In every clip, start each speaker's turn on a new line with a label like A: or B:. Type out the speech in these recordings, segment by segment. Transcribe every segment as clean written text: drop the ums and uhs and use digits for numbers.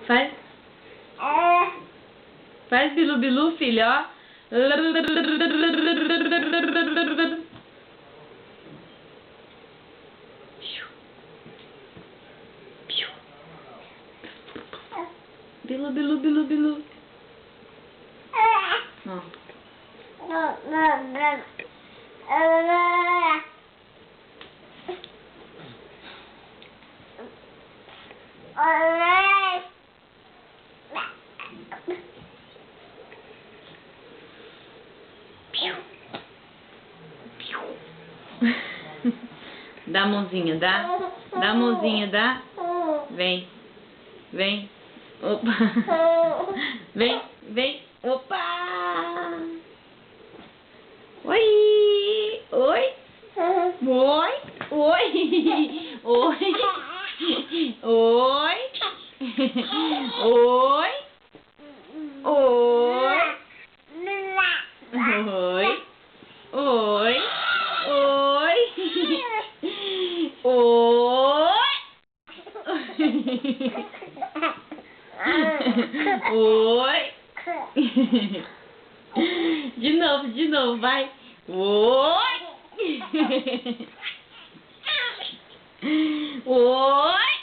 A: Faz. Faz bilu bilu, filho, ó. Bilu bilu bilu bilu. Ó. Dá a mãozinha, dá? Dá a mãozinha, dá? Vem. Vem. Opa. Vem, vem. Opa. Oi. Oi. Oi. Oi. Oi. Oi. Oi. Oi. Oi. Oi. Oi. Oi. Oi. De novo, vai. Oi. Oi.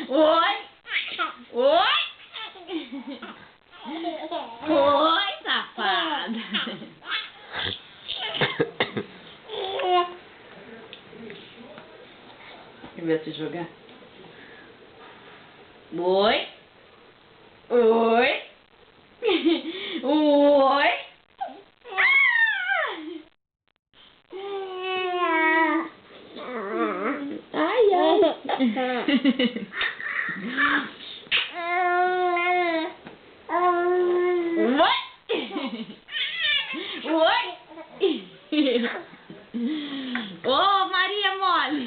A: Oi. Oi. Oi, safada. Quer ver você jogar? Oi. Oi. Oi. Ai, ai. Oi. Ô, Maria Mole.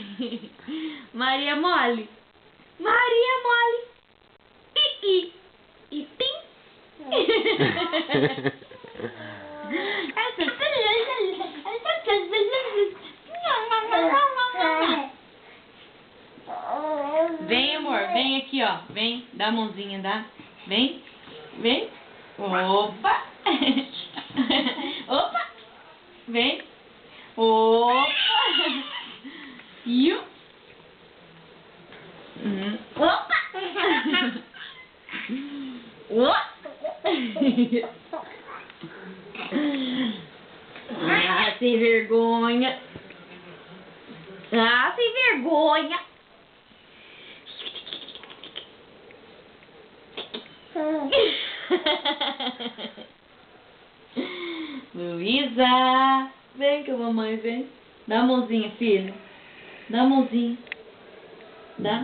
A: Maria Mole. Maria Mole. Pipi. E pim. Vem, amor, vem aqui, ó. Vem, dá a mãozinha, dá. Vem, vem. Opa. Opa. Vem. Opa. Iu. Opa. Opa. Ah, sem vergonha. Ah, sem vergonha. Luísa, vem que a mamãe vem. Dá a mãozinha, filho. Dá a mãozinha. Dá.